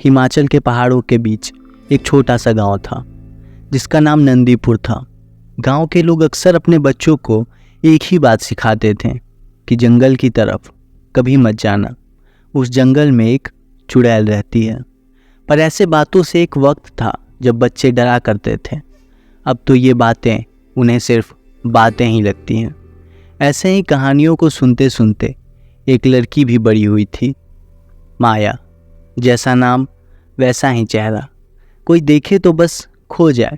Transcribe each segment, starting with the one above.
हिमाचल के पहाड़ों के बीच एक छोटा सा गांव था जिसका नाम नंदीपुर था। गांव के लोग अक्सर अपने बच्चों को एक ही बात सिखाते थे कि जंगल की तरफ कभी मत जाना, उस जंगल में एक चुड़ैल रहती है। पर ऐसे बातों से एक वक्त था जब बच्चे डरा करते थे। अब तो ये बातें उन्हें सिर्फ बातें ही लगती हैं। ऐसे ही कहानियों को सुनते सुनते एक लड़की भी बड़ी हुई थी, माया। जैसा नाम वैसा ही चेहरा, कोई देखे तो बस खो जाए।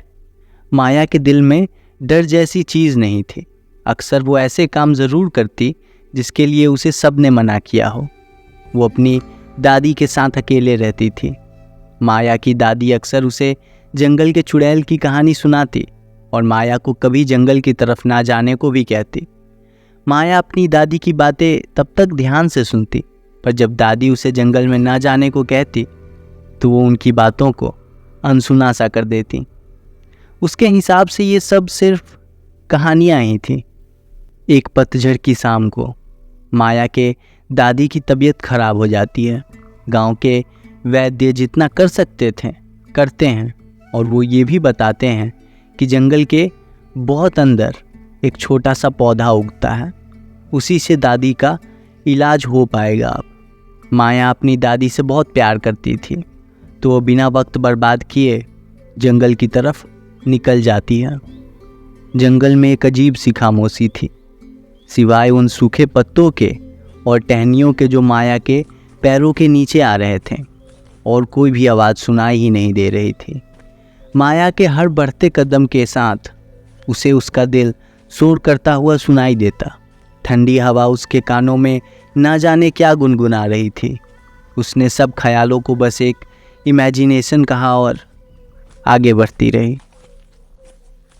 माया के दिल में डर जैसी चीज़ नहीं थी। अक्सर वो ऐसे काम ज़रूर करती जिसके लिए उसे सब ने मना किया हो। वो अपनी दादी के साथ अकेले रहती थी। माया की दादी अक्सर उसे जंगल के चुड़ैल की कहानी सुनाती और माया को कभी जंगल की तरफ ना जाने को भी कहती। माया अपनी दादी की बातें तब तक ध्यान से सुनती, पर जब दादी उसे जंगल में ना जाने को कहती तो वो उनकी बातों को अनसुना सा कर देती। उसके हिसाब से ये सब सिर्फ कहानियाँ ही थीं। एक पतझड़ की शाम को माया के दादी की तबीयत खराब हो जाती है। गांव के वैद्य जितना कर सकते थे करते हैं, और वो ये भी बताते हैं कि जंगल के बहुत अंदर एक छोटा सा पौधा उगता है, उसी से दादी का इलाज हो पाएगा। अब माया अपनी दादी से बहुत प्यार करती थी, तो वो बिना वक्त बर्बाद किए जंगल की तरफ निकल जाती है। जंगल में एक अजीब सी खामोशी थी, सिवाय उन सूखे पत्तों के और टहनियों के जो माया के पैरों के नीचे आ रहे थे, और कोई भी आवाज़ सुनाई ही नहीं दे रही थी। माया के हर बढ़ते कदम के साथ उसे उसका दिल शोर करता हुआ सुनाई देता। ठंडी हवा उसके कानों में ना जाने क्या गुनगुना रही थी। उसने सब ख्यालों को बस एक इमेजिनेशन कहा और आगे बढ़ती रही।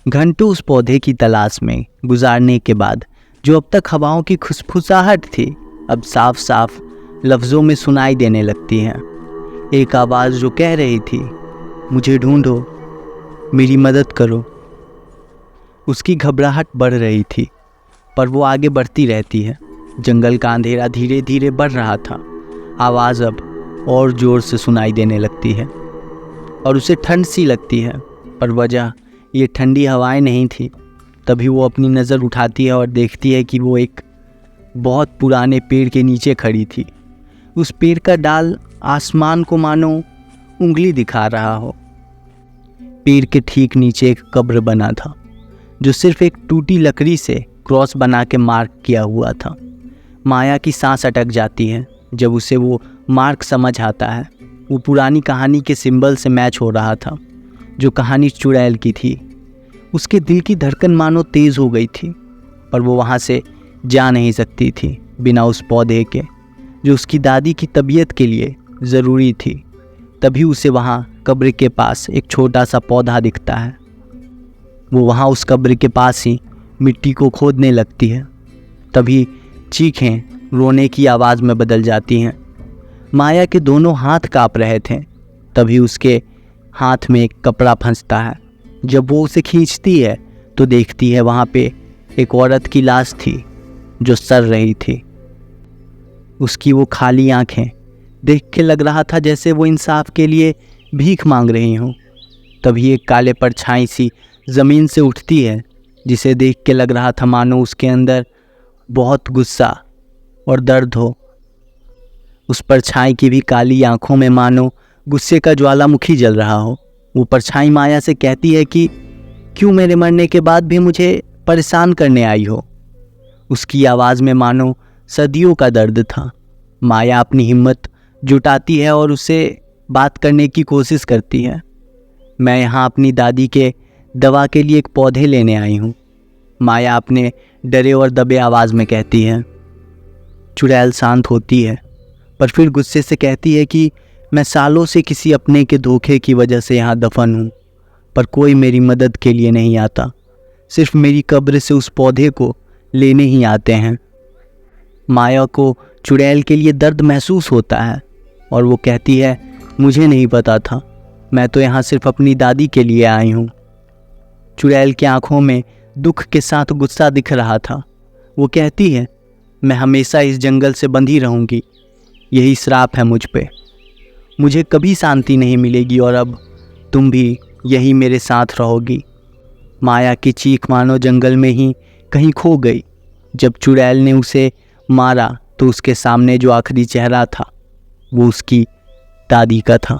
घंटों उस पौधे की तलाश में गुजारने के बाद जो अब तक हवाओं की खुशफुसाहट थी, अब साफ साफ लफ्ज़ों में सुनाई देने लगती है। एक आवाज़ जो कह रही थी, मुझे ढूंढो, मेरी मदद करो। उसकी घबराहट बढ़ रही थी, पर वो आगे बढ़ती रहती है। जंगल का अंधेरा धीरे धीरे बढ़ रहा था। आवाज़ अब और ज़ोर से सुनाई देने लगती है और उसे ठंड सी लगती है, पर वजह ये ठंडी हवाएं नहीं थी। तभी वो अपनी नज़र उठाती है और देखती है कि वो एक बहुत पुराने पेड़ के नीचे खड़ी थी। उस पेड़ का डाल आसमान को मानो उंगली दिखा रहा हो। पेड़ के ठीक नीचे एक कब्र बना था जो सिर्फ एक टूटी लकड़ी से क्रॉस बना के मार्क किया हुआ था। माया की सांस अटक जाती है जब उसे वो मार्क समझ आता है। वो पुरानी कहानी के सिंबल से मैच हो रहा था, जो कहानी चुड़ैल की थी। उसके दिल की धड़कन मानो तेज़ हो गई थी, पर वो वहाँ से जा नहीं सकती थी बिना उस पौधे के जो उसकी दादी की तबीयत के लिए ज़रूरी थी। तभी उसे वहाँ कब्र के पास एक छोटा सा पौधा दिखता है। वो वहाँ उस कब्र के पास ही मिट्टी को खोदने लगती है। तभी चीखें रोने की आवाज़ में बदल जाती हैं। माया के दोनों हाथ काँप रहे थे। तभी उसके हाथ में एक कपड़ा फंसता है। जब वो उसे खींचती है तो देखती है वहाँ पे एक औरत की लाश थी जो सड़ रही थी। उसकी वो खाली आंखें देख के लग रहा था जैसे वो इंसाफ के लिए भीख मांग रही हों। तभी एक काले परछाई सी ज़मीन से उठती है, जिसे देख के लग रहा था मानो उसके अंदर बहुत गुस्सा और दर्द हो। उस परछाई की भी काली आंखों में मानो गुस्से का ज्वालामुखी जल रहा हो। वो परछाई माया से कहती है कि क्यों मेरे मरने के बाद भी मुझे परेशान करने आई हो। उसकी आवाज़ में मानो सदियों का दर्द था। माया अपनी हिम्मत जुटाती है और उसे बात करने की कोशिश करती है। मैं यहाँ अपनी दादी के दवा के लिए एक पौधे लेने आई हूँ, माया अपने डरे और दबे आवाज़ में कहती है। चुड़ैल शांत होती है, पर फिर गुस्से से कहती है कि मैं सालों से किसी अपने के धोखे की वजह से यहाँ दफन हूँ, पर कोई मेरी मदद के लिए नहीं आता। सिर्फ मेरी कब्र से उस पौधे को लेने ही आते हैं। माया को चुड़ैल के लिए दर्द महसूस होता है और वो कहती है, मुझे नहीं पता था, मैं तो यहाँ सिर्फ अपनी दादी के लिए आई हूँ। चुड़ैल की आंखों में दुख के साथ गुस्सा दिख रहा था। वो कहती है, मैं हमेशा इस जंगल से बंधी रहूँगी, यही श्राप है मुझ पे। मुझे कभी शांति नहीं मिलेगी और अब तुम भी यही मेरे साथ रहोगी। माया की चीख मानो जंगल में ही कहीं खो गई। जब चुड़ैल ने उसे मारा तो उसके सामने जो आखिरी चेहरा था वो उसकी दादी का था।